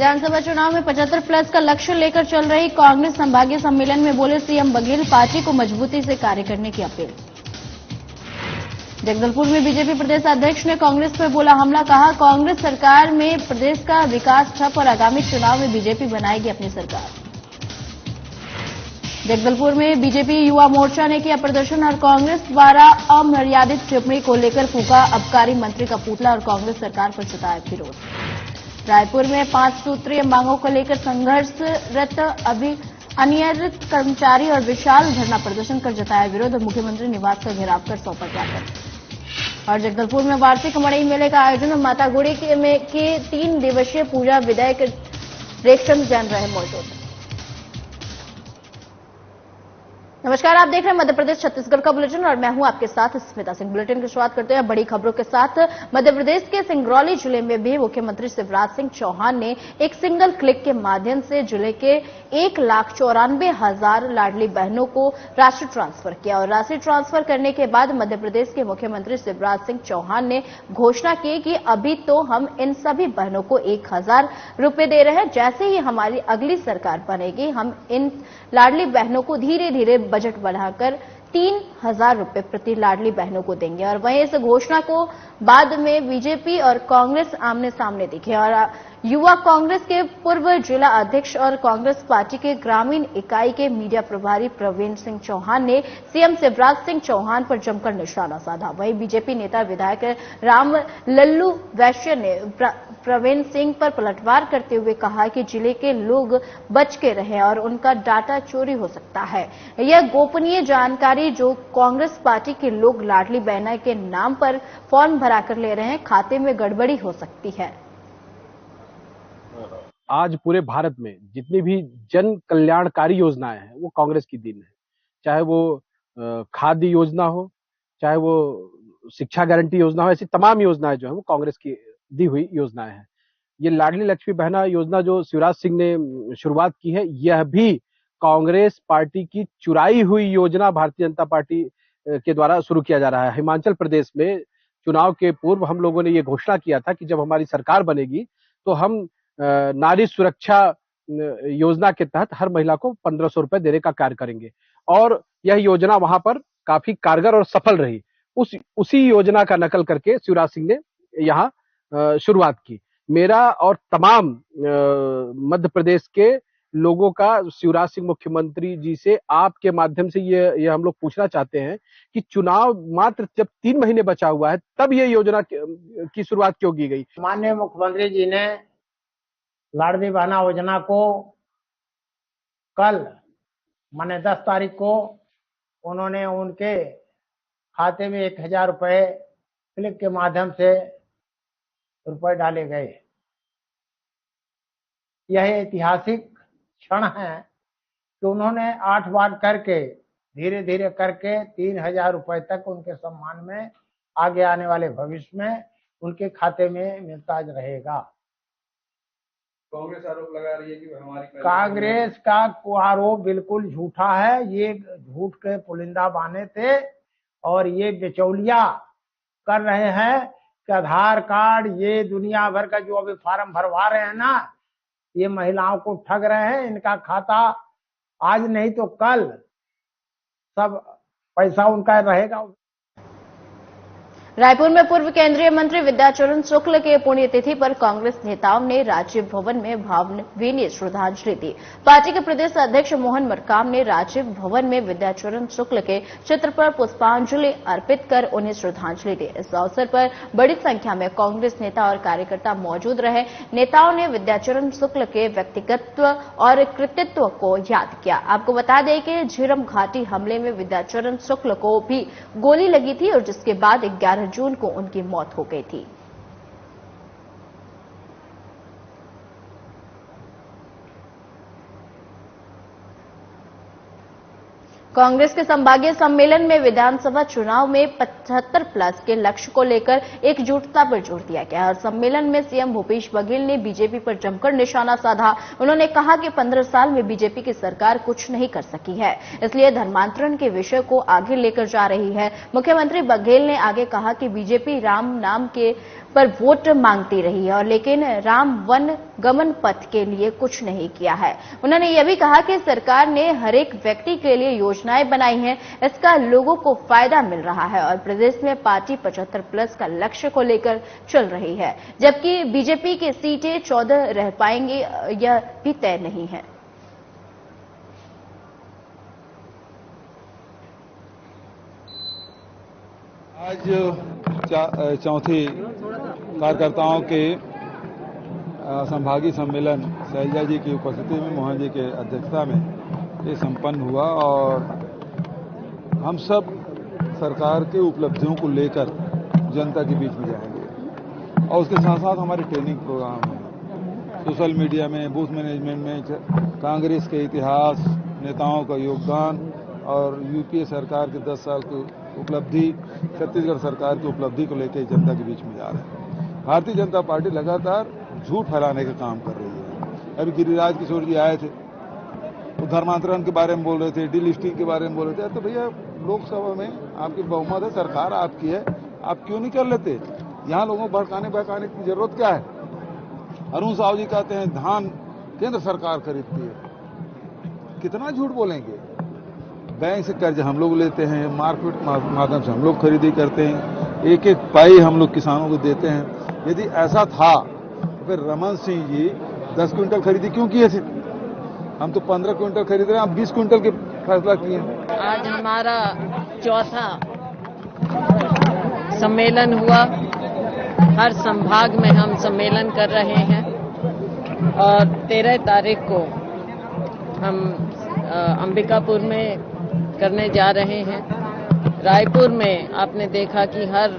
विधानसभा चुनाव में 75 प्लस का लक्ष्य लेकर चल रही कांग्रेस संभागीय सम्मेलन में बोले सीएम बघेल, पार्टी को मजबूती से कार्य करने की अपील। जगदलपुर में बीजेपी प्रदेश अध्यक्ष ने कांग्रेस पर बोला हमला, कहा कांग्रेस सरकार में प्रदेश का विकास ठप और आगामी चुनाव में बीजेपी बनाएगी अपनी सरकार। जगदलपुर में बीजेपी युवा मोर्चा ने किया प्रदर्शन और कांग्रेस द्वारा अमर्यादित टिप्पणी को लेकर फूंका आबकारी मंत्री का पुतला और कांग्रेस सरकार पर जताया विरोध। रायपुर में 5 सूत्रीय मांगों को लेकर संघर्षरत अनियमित कर्मचारी और विशाल धरना प्रदर्शन कर जताया विरोध और मुख्यमंत्री निवास का घेराव कर सौंपा ज्ञापन। और जगदलपुर में वार्षिक मड़ई मेले का आयोजन और माता गुड़ी के 3 दिवसीय पूजा विधायक रेशम जैन रहे मौजूद। नमस्कार, आप देख रहे हैं मध्य प्रदेश छत्तीसगढ़ का बुलेटिन और मैं हूं आपके साथ स्मिता सिंह। बुलेटिन की शुरुआत करते हैं बड़ी खबरों के साथ। मध्य प्रदेश के सिंगरौली जिले में भी मुख्यमंत्री शिवराज सिंह चौहान ने एक सिंगल क्लिक के माध्यम से जिले के 1,94,000 लाडली बहनों को राशि ट्रांसफर किया और राशि ट्रांसफर करने के बाद मध्य प्रदेश के मुख्यमंत्री शिवराज सिंह चौहान ने घोषणा की कि अभी तो हम इन सभी बहनों को 1,000 रुपए दे रहे हैं, जैसे ही हमारी अगली सरकार बनेगी हम इन लाडली बहनों को धीरे धीरे बजट बढ़ाकर 3,000 रुपए प्रति लाडली बहनों को देंगे। और वहीं इस घोषणा को बाद में बीजेपी और कांग्रेस आमने सामने दिखे और युवा कांग्रेस के पूर्व जिला अध्यक्ष और कांग्रेस पार्टी के ग्रामीण इकाई के मीडिया प्रभारी प्रवीण सिंह चौहान ने सीएम शिवराज सिंह चौहान पर जमकर निशाना साधा। वहीं बीजेपी नेता विधायक राम लल्लू वैश्य ने प्रवीण सिंह पर पलटवार करते हुए कहा कि जिले के लोग बच के रहें और उनका डाटा चोरी हो सकता है। यह गोपनीय जानकारी जो कांग्रेस पार्टी के लोग लाडली बहना के नाम पर फॉर्म भराकर ले रहे हैं, खाते में गड़बड़ी हो सकती है। आज पूरे भारत में जितनी भी जन कल्याणकारी योजनाएं हैं वो कांग्रेस की देन है। चाहे वो खाद्य योजना हो, चाहे वो शिक्षा गारंटी योजना हो, ऐसी तमाम योजनाएं जो है वो कांग्रेस की दी हुई योजनाएं हैं। ये लाडली लक्ष्मी बहना योजना जो शिवराज सिंह ने शुरुआत की है, यह भी कांग्रेस पार्टी की चुराई हुई योजना भारतीय जनता पार्टी के द्वारा शुरू किया जा रहा है। हिमाचल प्रदेश में चुनाव के पूर्व हम लोगों ने ये घोषणा किया था कि जब हमारी सरकार बनेगी तो हम नारी सुरक्षा योजना के तहत हर महिला को 1,500 रुपए देने का कार्य करेंगे और यह योजना वहां पर काफी कारगर और सफल रही। उसी योजना का नकल करके शिवराज सिंह ने यहाँ शुरुआत की। मेरा और तमाम मध्य प्रदेश के लोगों का शिवराज सिंह मुख्यमंत्री जी से आपके माध्यम से ये हम लोग पूछना चाहते हैं कि चुनाव मात्र जब 3 महीने बचा हुआ है तब ये योजना की शुरुआत क्यों की गई? माननीय मुख्यमंत्री जी ने लाडली बहना योजना को कल माने 10 तारीख को उन्होंने उनके खाते में 1,000 रुपए क्लिक के माध्यम से रुपए डाले गए। यह ऐतिहासिक क्षण है कि उन्होंने 8 बार करके धीरे धीरे करके 3,000 रुपए तक उनके सम्मान में आगे आने वाले भविष्य में उनके खाते में मिलता रहेगा। कांग्रेस आरोप लगा रही है कि हमारी कांग्रेस का आरोप बिल्कुल झूठा है। ये झूठ के पुलिंदा बाने थे और ये बिचौलिया कर रहे हैं कि आधार कार्ड ये दुनिया भर का जो अभी फार्म भरवा रहे हैं ना, ये महिलाओं को ठग रहे हैं। इनका खाता आज नहीं तो कल सब पैसा उनका रहेगा। रायपुर में पूर्व केंद्रीय मंत्री विद्याचरण शुक्ल के पुण्यतिथि पर कांग्रेस नेताओं ने राजीव भवन में भावभीनी श्रद्धांजलि दी। पार्टी के प्रदेश अध्यक्ष मोहन मरकाम ने राजीव भवन में विद्याचरण शुक्ल के चित्र पर पुष्पांजलि अर्पित कर उन्हें श्रद्धांजलि दी। इस अवसर पर बड़ी संख्या में कांग्रेस नेता और कार्यकर्ता मौजूद रहे। नेताओं ने विद्याचरण शुक्ल के व्यक्तिगत और कृतित्व को याद किया। आपको बता दें कि झीरम घाटी हमले में विद्याचरण शुक्ल को भी गोली लगी थी और जिसके बाद 11 जून को उनकी मौत हो गई थी। कांग्रेस के संभागीय सम्मेलन में विधानसभा चुनाव में 75 प्लस के लक्ष्य को लेकर एकजुटता पर जोर दिया गया और सम्मेलन में सीएम भूपेश बघेल ने बीजेपी पर जमकर निशाना साधा। उन्होंने कहा कि 15 साल में बीजेपी की सरकार कुछ नहीं कर सकी है, इसलिए धर्मांतरण के विषय को आगे लेकर जा रही है। मुख्यमंत्री बघेल ने आगे कहा कि बीजेपी राम नाम के पर वोट मांगती रही है और लेकिन राम वन गमन पथ के लिए कुछ नहीं किया है। उन्होंने यह भी कहा कि सरकार ने हर एक व्यक्ति के लिए योजनाएं बनाई हैं, इसका लोगों को फायदा मिल रहा है और प्रदेश में पार्टी 75+ का लक्ष्य को लेकर चल रही है, जबकि बीजेपी की सीटें 14 रह पाएंगी यह भी तय नहीं है। आज चौथी कार्यकर्ताओं के संभागीय सम्मेलन शैलजा जी की उपस्थिति में, मोहन जी के अध्यक्षता में ये संपन्न हुआ और हम सब सरकार के उपलब्धियों को लेकर जनता के बीच में जाएंगे और उसके साथ साथ हमारे ट्रेनिंग प्रोग्राम हैं, सोशल मीडिया में, बूथ मैनेजमेंट में, कांग्रेस के इतिहास, नेताओं का योगदान और यूपीए सरकार के 10 साल की उपलब्धि, छत्तीसगढ़ सरकार की उपलब्धि को लेकर जनता के बीच में जा रहे हैं। भारतीय जनता पार्टी लगातार झूठ फैलाने का काम कर रही है। अभी गिरिराज किशोर जी आए थे, वो धर्मांतरण के बारे में बोल रहे थे, डीलिस्टिंग के बारे में बोल रहे थे। तो भैया लोकसभा में आपकी बहुमत है, सरकार आपकी है, आप क्यों नहीं कर लेते? यहाँ लोगों को भड़काने बहकाने की जरूरत क्या है? अरुण साहू जी कहते हैं धान केंद्र सरकार खरीदती है, कितना झूठ बोलेंगे? बैंक से कर्ज हम लोग लेते हैं, मार्केट माध्यम से हम लोग खरीदी करते हैं, एक एक पाई हम लोग किसानों को देते हैं। यदि ऐसा था तो फिर रमन सिंह जी 10 क्विंटल खरीदी क्यों किए थे? हम तो 15 क्विंटल खरीद रहे हैं, आप 20 क्विंटल के फैसला किए। आज हमारा चौथा सम्मेलन हुआ। हर संभाग में हम सम्मेलन कर रहे हैं और 13 तारीख को हम अंबिकापुर में करने जा रहे हैं। रायपुर में आपने देखा कि हर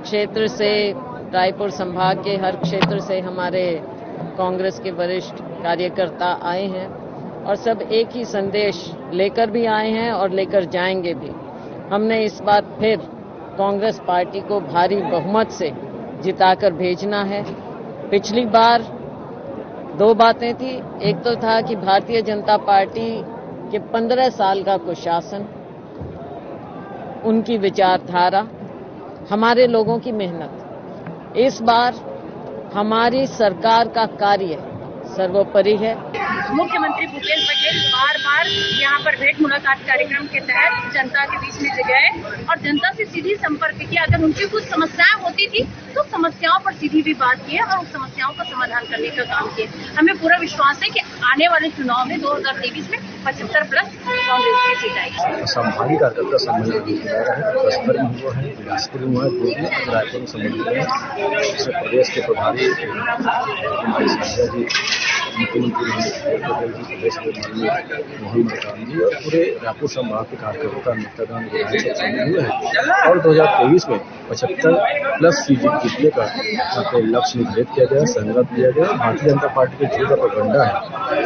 क्षेत्र से, रायपुर संभाग के हर क्षेत्र से हमारे कांग्रेस के वरिष्ठ कार्यकर्ता आए हैं और सब एक ही संदेश लेकर भी आए हैं और लेकर जाएंगे भी। हमने इस बार फिर कांग्रेस पार्टी को भारी बहुमत से जिताकर भेजना है। पिछली बार 2 बातें थी, एक तो था कि भारतीय जनता पार्टी के 15 साल का कुशासन, उनकी विचारधारा, हमारे लोगों की मेहनत। इस बार हमारी सरकार का कार्य सर्वोपरि है। मुख्यमंत्री भूपेश बघेल बार यहाँ पर भेंट मुलाकात कार्यक्रम के तहत जनता के बीच में गए और जनता से सीधी संपर्क किया। अगर उनकी कुछ समस्याएं होती थी तो समस्याओं पर सीधी भी बात की और उन समस्याओं का समाधान करने का काम किया। हमें पूरा विश्वास है कि आने वाले चुनाव में 2023 में 75+ कांग्रेस की सीट आएगी। संभागीय कार्यकर्ता सम्मेलन बस्तर में हुआ है, बिलासपुर में हुआ है, रायपुर में सम्मेलन है। प्रदेश के प्रभारी शैलजा जी, मुख्यमंत्री पटेल जी, प्रदेश के मोहन मरकाम जी और पूरे रायपुर संभाग के कार्यकर्ता नेतागण विधायक शामिल हुए हैं और 2023 में 75+ सीट जीतने का लक्ष्य निर्धारित किया गया, संकल्प लिया गया। भारतीय जनता पार्टी के झूठ का प्रोपेगेंडा है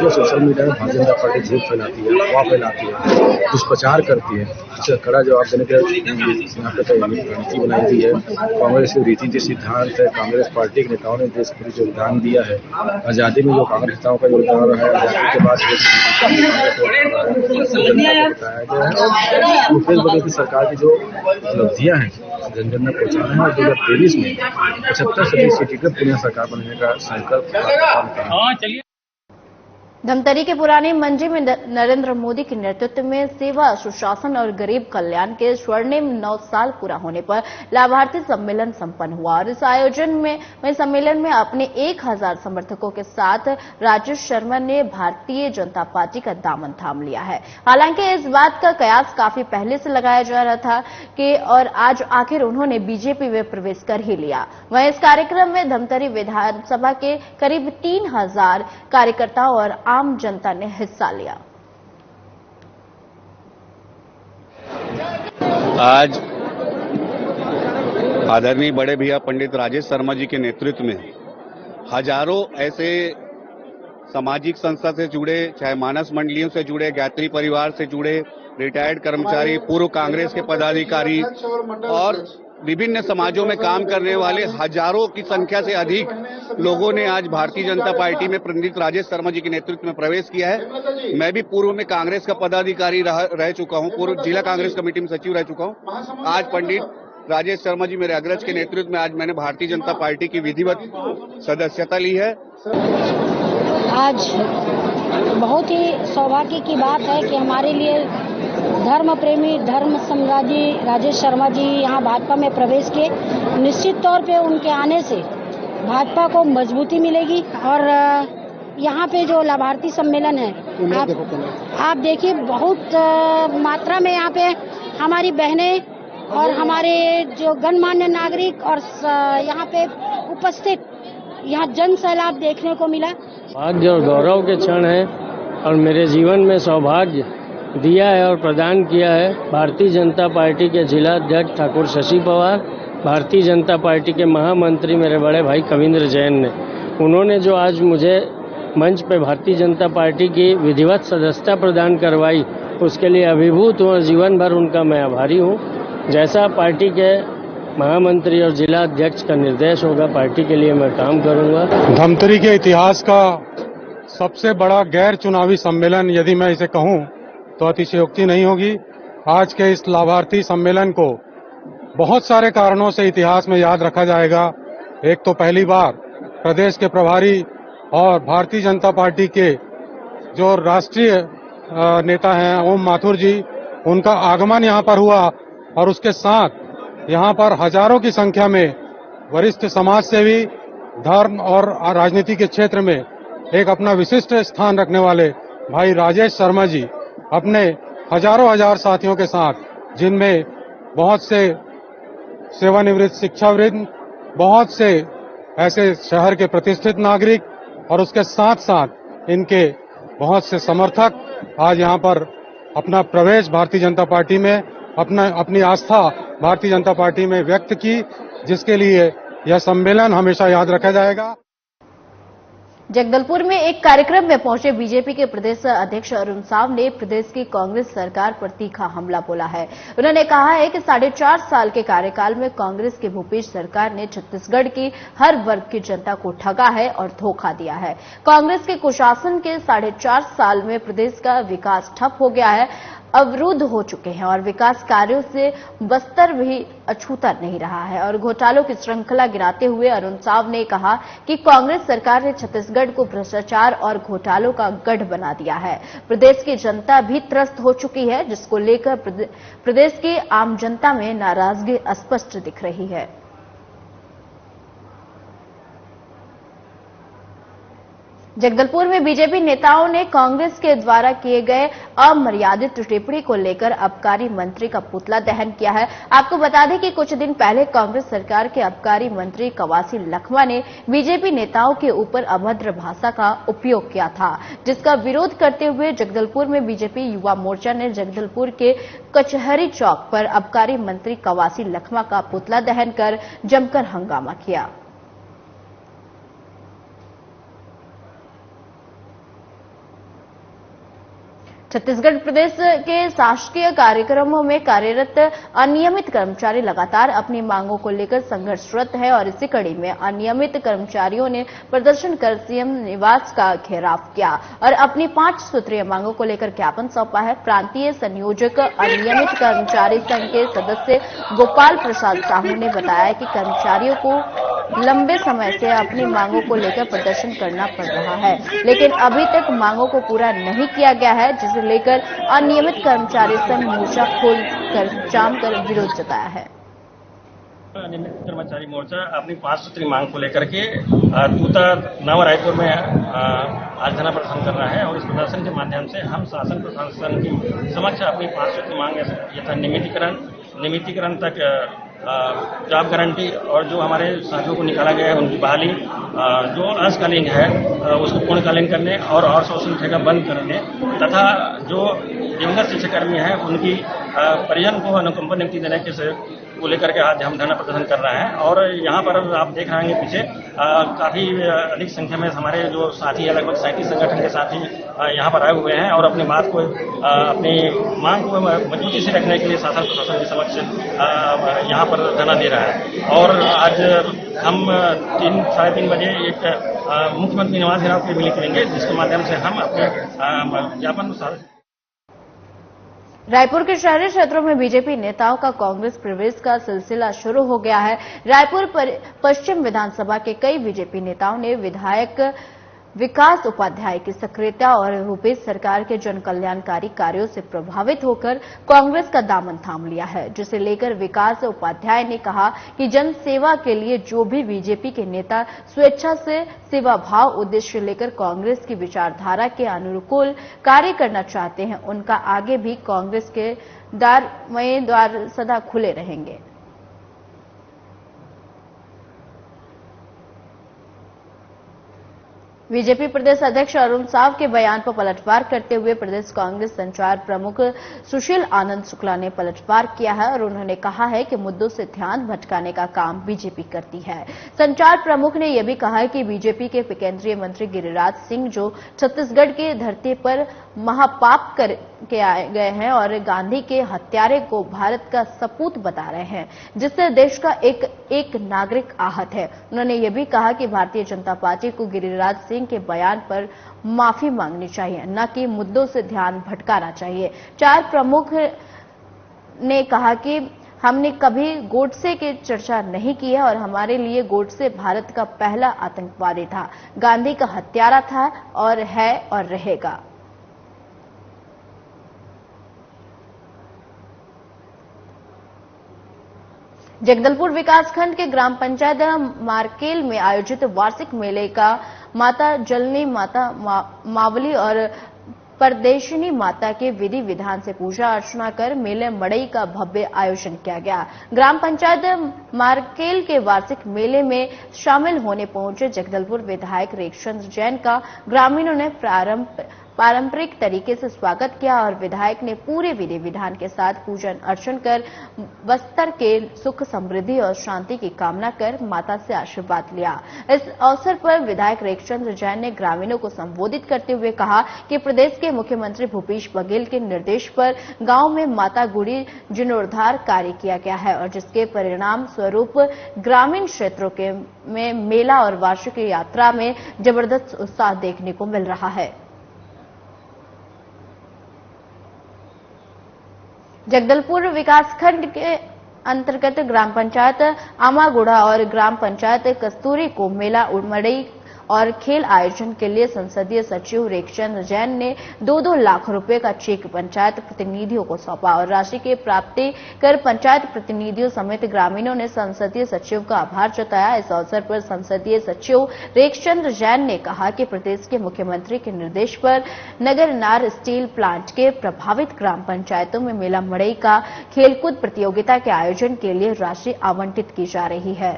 जो सोशल मीडिया में भारतीय जनता पार्टी झूठ फैलाती है, अफवाह फैलाती है, दुष्प्रचार करती है, इसका कड़ा जवाब देने के रणनीति बनाई गई है। कांग्रेस के रीति जो सिद्धांत है, कांग्रेस पार्टी के नेताओं ने देश को योगदान दिया है। आजादी में जो कांग्रेस नेताओं का योगदान रहा है, आजादी के बाद बताया गया है। भूपेश बघेल की सरकार की जो उपलब्धियां हैं जन जन में पहुंचाना है और 2023 में 75% सीटें पर पुनः सरकार बनने का संकल्प। धमतरी के पुरानी मंडी में नरेंद्र मोदी के नेतृत्व में सेवा, सुशासन और गरीब कल्याण के स्वर्णिम 9 साल पूरा होने पर लाभार्थी सम्मेलन संपन्न हुआ और इस आयोजन में सम्मेलन में अपने 1000 समर्थकों के साथ राजेश शर्मा ने भारतीय जनता पार्टी का दामन थाम लिया है। हालांकि इस बात का कयास काफी पहले से लगाया जा रहा था कि और आज आखिर उन्होंने बीजेपी में प्रवेश कर ही लिया। वहीं इस कार्यक्रम में धमतरी विधानसभा के करीब 3000 कार्यकर्ताओं और आम जनता ने हिस्सा लिया। आज आदरणीय बड़े भैया पंडित राजेश शर्मा जी के नेतृत्व में हजारों ऐसे सामाजिक संस्था से जुड़े, चाहे मानस मंडलियों से जुड़े, गायत्री परिवार से जुड़े, रिटायर्ड कर्मचारी, पूर्व कांग्रेस के पदाधिकारी और विभिन्न समाजों में काम करने वाले हजारों की संख्या से अधिक लोगों ने आज भारतीय जनता पार्टी में पंडित राजेश शर्मा जी के नेतृत्व में प्रवेश किया है। मैं भी पूर्व में कांग्रेस का पदाधिकारी रह चुका हूं, पूर्व जिला कांग्रेस कमेटी में सचिव रह चुका हूं। आज पंडित राजेश शर्मा जी मेरे अग्रज के नेतृत्व में आज मैंने भारतीय जनता पार्टी की विधिवत सदस्यता ली है। आज बहुत ही सौभाग्य की बात है कि हमारे लिए धर्म प्रेमी, धर्म सम्राजी राजेश शर्मा जी यहाँ भाजपा में प्रवेश किए। निश्चित तौर पे उनके आने से भाजपा को मजबूती मिलेगी और यहाँ पे जो लाभार्थी सम्मेलन है आप देखिए बहुत मात्रा में यहाँ पे हमारी बहनें और हमारे जो गणमान्य नागरिक और यहाँ पे उपस्थित यहाँ जन सैलाब देखने को मिला। भाग्य और गौरव के क्षण है और मेरे जीवन में सौभाग्य दिया है और प्रदान किया है भारतीय जनता पार्टी के जिला अध्यक्ष ठाकुर शशि पवार, भारतीय जनता पार्टी के महामंत्री मेरे बड़े भाई कविंद्र जैन ने। उन्होंने जो आज मुझे मंच पे भारतीय जनता पार्टी की विधिवत सदस्यता प्रदान करवाई उसके लिए अभिभूत हूँ और जीवन भर उनका मैं आभारी हूँ। जैसा पार्टी के महामंत्री और जिला अध्यक्ष का निर्देश होगा पार्टी के लिए मैं काम करूंगा। धमतरी के इतिहास का सबसे बड़ा गैर चुनावी सम्मेलन यदि मैं इसे कहूं तो अतिशयोक्ति नहीं होगी। आज के इस लाभार्थी सम्मेलन को बहुत सारे कारणों से इतिहास में याद रखा जाएगा। एक तो पहली बार प्रदेश के प्रभारी और भारतीय जनता पार्टी के जो राष्ट्रीय नेता हैं ओम माथुर जी, उनका आगमन यहाँ पर हुआ और उसके साथ यहाँ पर हजारों की संख्या में वरिष्ठ समाज सेवी, धर्म और राजनीति के क्षेत्र में एक अपना विशिष्ट स्थान रखने वाले भाई राजेश शर्मा जी अपने हजारों हजार साथियों के साथ, जिनमें बहुत से सेवानिवृत्त शिक्षावृत्त, बहुत से ऐसे शहर के प्रतिष्ठित नागरिक और उसके साथ साथ इनके बहुत से समर्थक आज यहाँ पर अपना प्रवेश भारतीय जनता पार्टी में अपनी आस्था भारतीय जनता पार्टी में व्यक्त की, जिसके लिए यह सम्मेलन हमेशा याद रखा जाएगा। जगदलपुर में एक कार्यक्रम में पहुंचे बीजेपी के प्रदेश अध्यक्ष अरुण साव ने प्रदेश की कांग्रेस सरकार पर तीखा हमला बोला है। उन्होंने कहा है कि 4.5 साल के कार्यकाल में कांग्रेस की भूपेश सरकार ने छत्तीसगढ़ की हर वर्ग की जनता को ठगा है और धोखा दिया है। कांग्रेस के कुशासन के 4.5 साल में प्रदेश का विकास ठप हो गया है, अवरुद्ध हो चुके हैं और विकास कार्यों से बस्तर भी अछूता नहीं रहा है। और घोटालों की श्रृंखला गिनाते हुए अरुण साव ने कहा कि कांग्रेस सरकार ने छत्तीसगढ़ को भ्रष्टाचार और घोटालों का गढ़ बना दिया है। प्रदेश की जनता भी त्रस्त हो चुकी है, जिसको लेकर प्रदेश की आम जनता में नाराजगी स्पष्ट दिख रही है। जगदलपुर में बीजेपी नेताओं ने कांग्रेस के द्वारा किए गए अमर्यादित टिप्पणी को लेकर आबकारी मंत्री का पुतला दहन किया है। आपको बता दें कि कुछ दिन पहले कांग्रेस सरकार के आबकारी मंत्री कवासी लखमा ने बीजेपी नेताओं के ऊपर अभद्र भाषा का उपयोग किया था, जिसका विरोध करते हुए जगदलपुर में बीजेपी युवा मोर्चा ने जगदलपुर के कचहरी चौक पर आबकारी मंत्री कवासी लखमा का पुतला दहन कर जमकर हंगामा किया। छत्तीसगढ़ प्रदेश के शासकीय कार्यक्रमों में कार्यरत अनियमित कर्मचारी लगातार अपनी मांगों को लेकर संघर्षरत है और इसी कड़ी में अनियमित कर्मचारियों ने प्रदर्शन कर सीएम निवास का घेराव किया और अपनी 5 सूत्रीय मांगों को लेकर ज्ञापन सौंपा है। प्रांतीय संयोजक अनियमित कर्मचारी संघ के सदस्य गोपाल प्रसाद साहू ने बताया कि कर्मचारियों को लंबे समय से अपनी मांगों को लेकर प्रदर्शन करना पड़ रहा है, लेकिन अभी तक मांगों को पूरा नहीं किया गया है, जिसे लेकर अनियमित कर्मचारी संघ मोर्चा खोलकर जाम कर विरोध जताया है। अनियमित कर्मचारी मोर्चा अपनी 5 सूत्री मांग को लेकर के तूता नवा रायपुर में आज धरना प्रदर्शन कर रहा है और इस प्रदर्शन के माध्यम से हम शासन प्रशासन की समक्ष अपनी 5 सूत्री मांग यथा नियमितीकरण तक जॉब गारंटी और जो हमारे साथियों को निकाला गया है उनकी बहाली, जो अंशकालीन है उसको पूर्णकालीन करने और आउटसोर्सिंग ठेका बंद करने तथा जो दिवंगत शिक्षाकर्मी हैं उनकी परिजन को अनुकंपा नियुक्ति देने के को लेकर के आज हम धरना प्रदर्शन कर रहे हैं। और यहाँ पर आप देख रहे हैं पीछे काफी अधिक संख्या में हमारे जो साथी है, लगभग 37 संगठन के साथी यहाँ पर आए हुए हैं और अपनी बात को अपनी मांग को मजबूती से रखने के लिए शासन प्रशासन के समक्ष यहाँ पर धरना दे रहा है। और आज हम 3-3:30 बजे एक मुख्यमंत्री निवास घेराव की रैली करेंगे, जिसके माध्यम से हम अपने ज्ञापन रायपुर के शहरी क्षेत्रों में बीजेपी नेताओं का कांग्रेस प्रवेश का सिलसिला शुरू हो गया है। रायपुर पश्चिम विधानसभा के कई बीजेपी नेताओं ने विधायक विकास उपाध्याय की सक्रियता और भूपेश सरकार के जन कल्याणकारी कार्यों से प्रभावित होकर कांग्रेस का दामन थाम लिया है, जिसे लेकर विकास उपाध्याय ने कहा कि जन सेवा के लिए जो भी बीजेपी के नेता स्वेच्छा से सेवा भाव उद्देश्य लेकर कांग्रेस की विचारधारा के अनुकूल कार्य करना चाहते हैं, उनका आगे भी कांग्रेस के द्वार सदा खुले रहेंगे। बीजेपी प्रदेश अध्यक्ष अरुण साव के बयान पर पलटवार करते हुए प्रदेश कांग्रेस संचार प्रमुख सुशील आनंद शुक्ला ने पलटवार किया है और उन्होंने कहा है कि मुद्दों से ध्यान भटकाने का काम बीजेपी करती है। संचार प्रमुख ने यह भी कहा कि बीजेपी के केंद्रीय मंत्री गिरिराज सिंह जो छत्तीसगढ़ की धरती पर महापाप करके आए गए हैं और गांधी के हत्यारे को भारत का सपूत बता रहे हैं, जिससे देश का एक नागरिक आहत है। उन्होंने यह भी कहा कि भारतीय जनता पार्टी को गिरिराज सिंह के बयान पर माफी मांगनी चाहिए, न कि मुद्दों से ध्यान भटकाना चाहिए। चार प्रमुख ने कहा कि हमने कभी गोडसे की चर्चा नहीं की है और हमारे लिए गोडसे भारत का पहला आतंकवादी था, गांधी का हत्यारा था और है और रहेगा। जगदलपुर विकासखंड के ग्राम पंचायत मारकेल में आयोजित वार्षिक मेले का माता जलनी, माता मावली और परदेशिनी माता के विधि विधान से पूजा अर्चना कर मेले मड़ई का भव्य आयोजन किया गया। ग्राम पंचायत मारकेल के वार्षिक मेले में शामिल होने पहुंचे जगदलपुर विधायक रेखचंद्र जैन का ग्रामीणों ने पारंपरिक तरीके से स्वागत किया और विधायक ने पूरे विधि विधान के साथ पूजन अर्चन कर बस्तर के सुख समृद्धि और शांति की कामना कर माता से आशीर्वाद लिया। इस अवसर पर विधायक रेखचंद्र जैन ने ग्रामीणों को संबोधित करते हुए कहा कि प्रदेश के मुख्यमंत्री भूपेश बघेल के निर्देश पर गांव में माता गुड़ी जीर्णोद्धार कार्य किया गया है और जिसके परिणाम स्वरूप ग्रामीण क्षेत्रों में मेला और वार्षिक यात्रा में जबरदस्त उत्साह देखने को मिल रहा है। जगदलपुर विकासखंड के अंतर्गत ग्राम पंचायत आमागुड़ा और ग्राम पंचायत कस्तूरी को मेला मड़ई और खेल आयोजन के लिए संसदीय सचिव रेखचंद्र जैन ने 2-2 लाख रुपए का चेक पंचायत प्रतिनिधियों को सौंपा और राशि की प्राप्ति कर पंचायत प्रतिनिधियों समेत ग्रामीणों ने संसदीय सचिव का आभार जताया। इस अवसर पर संसदीय सचिव रेखचंद्र जैन ने कहा कि प्रदेश के मुख्यमंत्री के निर्देश पर नगर नार स्टील प्लांट के प्रभावित ग्राम पंचायतों में मेला मड़ई का खेलकूद प्रतियोगिता के आयोजन के लिए राशि आवंटित की जा रही है।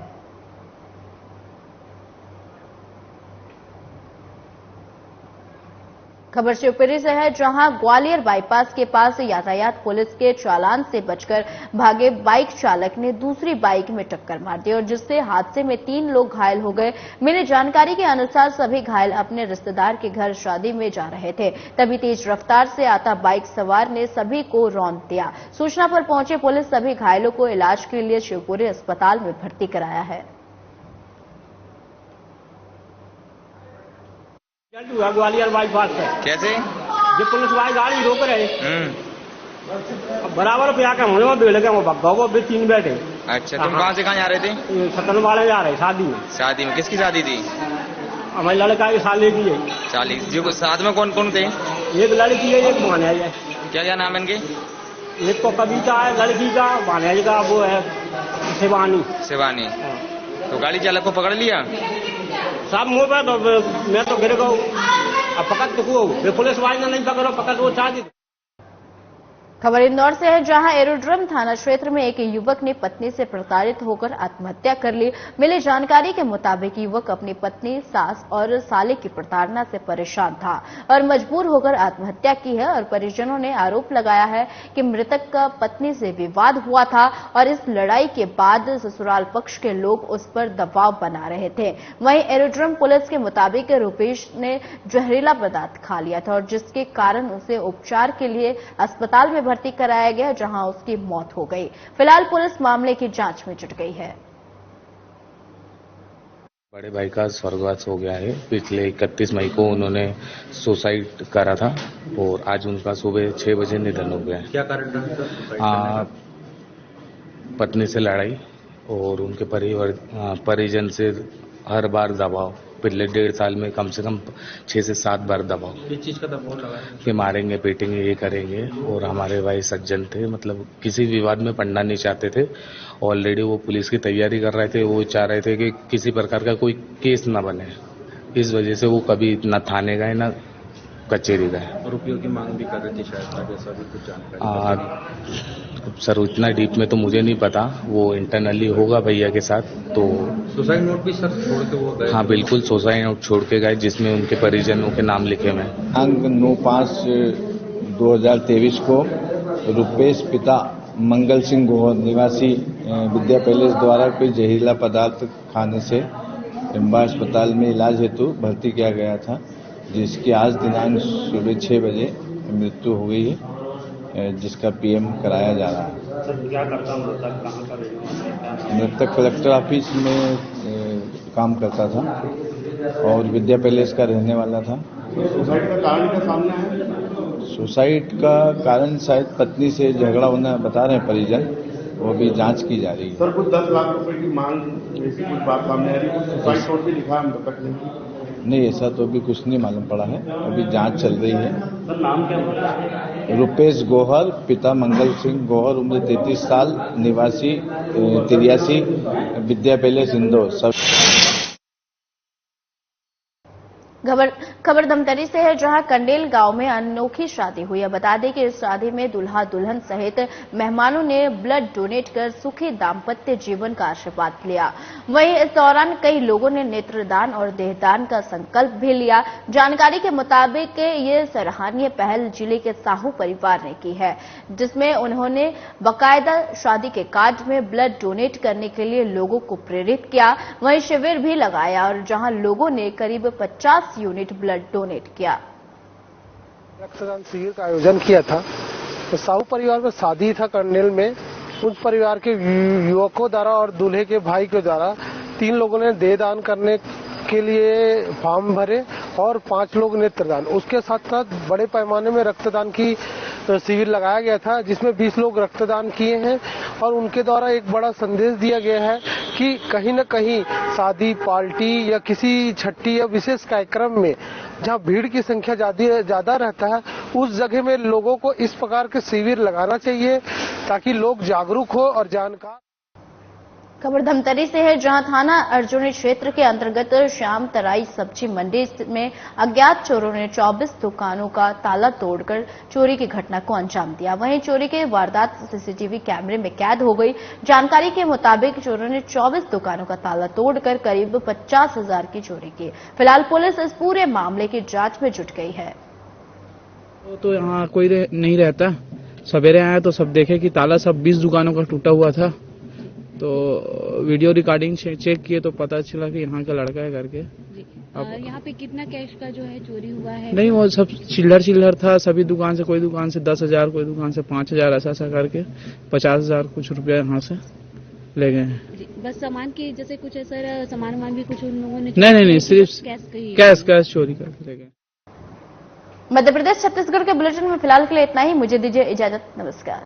खबर शिवपुरी से है, जहां ग्वालियर बाईपास के पास यातायात पुलिस के चालान से बचकर भागे बाइक चालक ने दूसरी बाइक में टक्कर मार दी और जिससे हादसे में 3 लोग घायल हो गए। मिली जानकारी के अनुसार सभी घायल अपने रिश्तेदार के घर शादी में जा रहे थे, तभी तेज रफ्तार से आता बाइक सवार ने सभी को रौंद दिया। सूचना पर पहुंची पुलिस सभी घायलों को इलाज के लिए शिवपुरी अस्पताल में भर्ती कराया है। ग्वालियर बाईपास पे कैसे जो पुलिस वाली गाड़ी रोक रहे बराबर पे आके मुझे भी लगे वो भगाओ वो भी 3 बैठे। अच्छा, तुम कहाँ से कहाँ जा रहे थे? सतन वाले जा रहे शादी में। शादी में किसकी शादी थी? हमारे लड़का की शादी की है। शादी जो साथ में कौन कौन थे? एक लड़की है, एक भांजा है। क्या क्या नाम है इनके? एक तो कविता है लड़की का, भांजा का वो है शिवानी। शिवानी। तो गाड़ी चालक को पकड़ लिया? सब मुंह पे तो मैं तो गिर गया। अब पकड़ तो पुलिस वाले ने नहीं पकड़ो, पकड़ वो चाह। खबर इंदौर से है, जहां एरोड्रम थाना क्षेत्र में एक युवक ने पत्नी से प्रताड़ित होकर आत्महत्या कर ली। मिली जानकारी के मुताबिक युवक अपनी पत्नी, सास और साले की प्रताड़ना से परेशान था और मजबूर होकर आत्महत्या की है और परिजनों ने आरोप लगाया है कि मृतक का पत्नी से विवाद हुआ था और इस लड़ाई के बाद ससुराल पक्ष के लोग उस पर दबाव बना रहे थे। वहीं एरोड्रम पुलिस के मुताबिक रूपेश ने जहरीला पदार्थ खा लिया था और जिसके कारण उसे उपचार के लिए अस्पताल में भर्ती कराया गया, जहां उसकी मौत हो गई। फिलहाल पुलिस मामले की जांच में जुट गई है। बड़े भाई का स्वर्गवास हो गया है। पिछले 31 मई को उन्होंने सुसाइड करा था और आज उनका सुबह 6 बजे निधन हो गया है। क्या कारण रहा? पत्नी से लड़ाई और उनके परिजन से हर बार दबाव। पिछले 1.5 साल में कम से कम 6 से 7 बार दबाव। किस चीज का दबाव लगा? कि मारेंगे पीटेंगे ये करेंगे। और हमारे भाई सज्जन थे, मतलब किसी विवाद में पड़ना नहीं चाहते थे। ऑलरेडी वो पुलिस की तैयारी कर रहे थे। वो चाह रहे थे कि किसी प्रकार का कोई केस ना बने। इस वजह से वो कभी न थाने गए न कचहरी गए। रुपयों की मांग भी कर रहे थे शायद, ऐसा भी कुछ जानकारी? सर इतना डीप में तो मुझे नहीं पता, वो इंटरनली होगा भैया के साथ। तो सुसाइड नोट भी सर छोड़ के वो गए? हाँ बिल्कुल, सुसाइड नोट छोड़ के गए जिसमें उनके परिजनों के नाम लिखे हुए हैं। दिनांक 9/5/2023 को रुपेश पिता मंगल सिंह गोहर निवासी विद्या पैलेस द्वारा कोई जहरीला पदार्थ खाने से रंबा अस्पताल में इलाज हेतु भर्ती किया गया था, जिसकी आज दिनांक सुबह 6 बजे मृत्यु हो गई है, जिसका पीएम कराया जा रहा है। सर क्या करता मृतक, कहाँ का? मृतक कलेक्टर ऑफिस में काम करता था और विद्या पैलेस का रहने वाला था। सुसाइड का कारण क्या सामने है? सुसाइड का कारण शायद पत्नी से झगड़ा होना बता रहे हैं परिजन, वो भी जांच की जा रही है। सर कुछ 10 लाख रुपए की मांग ऐसी कुछ बात सामने आ रही है? सुसाइड नोट भी लिखा है मृतक ने? नहीं, ऐसा तो अभी कुछ नहीं मालूम पड़ा है, अभी जांच चल रही है। सर नाम क्या है? रुपेश गोहर, पिता मंगल सिंह गोहर, उम्र 33 साल, निवासी 83, विद्या पैलेस इंदौर। सब खबर धमतरी से है, जहां कंडेल गांव में अनोखी शादी हुई है। बता दें कि इस शादी में दुल्हा दुल्हन सहित मेहमानों ने ब्लड डोनेट कर सुखी दाम्पत्य जीवन का आशीर्वाद लिया। वहीं इस दौरान कई लोगों ने नेत्रदान और देहदान का संकल्प भी लिया। जानकारी के मुताबिक ये सराहनीय पहल जिले के साहू परिवार ने की है, जिसमें उन्होंने बाकायदा शादी के कार्ड में ब्लड डोनेट करने के लिए लोगों को प्रेरित किया। वहीं शिविर भी लगाया और जहां लोगों ने करीब 50 यूनिट ब्लड डोनेट किया। रक्तदान शिविर का आयोजन किया था। तो साहू परिवार में शादी था कंडेल में। उस परिवार के युवकों द्वारा और दूल्हे के भाई के द्वारा 3 लोगों ने देहदान करने के लिए फॉर्म भरे और 5 लोग नेत्रदान। उसके साथ साथ बड़े पैमाने में रक्तदान की शिविर लगाया गया था, जिसमें 20 लोग रक्तदान किए हैं और उनके द्वारा एक बड़ा संदेश दिया गया है कि कहीं न कहीं शादी पार्टी या किसी छठी या विशेष कार्यक्रम में जहां भीड़ की संख्या ज्यादा रहता है, उस जगह में लोगों को इस प्रकार के शिविर लगाना चाहिए ताकि लोग जागरूक हो और जानकार। खबर धमतरी से है, जहां थाना अर्जुनी क्षेत्र के अंतर्गत श्याम तराई सब्जी मंडी में अज्ञात चोरों ने 24 दुकानों का ताला तोड़कर चोरी की घटना को अंजाम दिया। वहीं चोरी के वारदात सीसीटीवी कैमरे में कैद हो गई। जानकारी के मुताबिक चोरों ने 24 दुकानों का ताला तोड़कर करीब 50,000 की चोरी की। फिलहाल पुलिस इस पूरे मामले की जांच में जुट गई है। तो यहाँ कोई नहीं रहता। सवेरे आया तो सब देखे कि ताला सब 20 दुकानों का टूटा हुआ था। तो वीडियो रिकॉर्डिंग चेक किए तो पता चला कि यहाँ का लड़का है करके। यहाँ पे कितना कैश का जो है चोरी हुआ है? नहीं, वो सब चिल्लर था सभी दुकान से। कोई दुकान से 10,000, कोई दुकान से 5,000, ऐसा करके 50,000 कुछ रुपया यहाँ से ले गए हैं। बस सामान की जैसे कुछ ऐसा सामान भी कुछ उन लोगों ने? नहीं, सिर्फ कैश चोरी करके ले गए। मध्य प्रदेश छत्तीसगढ़ के बुलेटिन में फिलहाल के लिए इतना ही। मुझे दीजिए इजाजत। नमस्कार।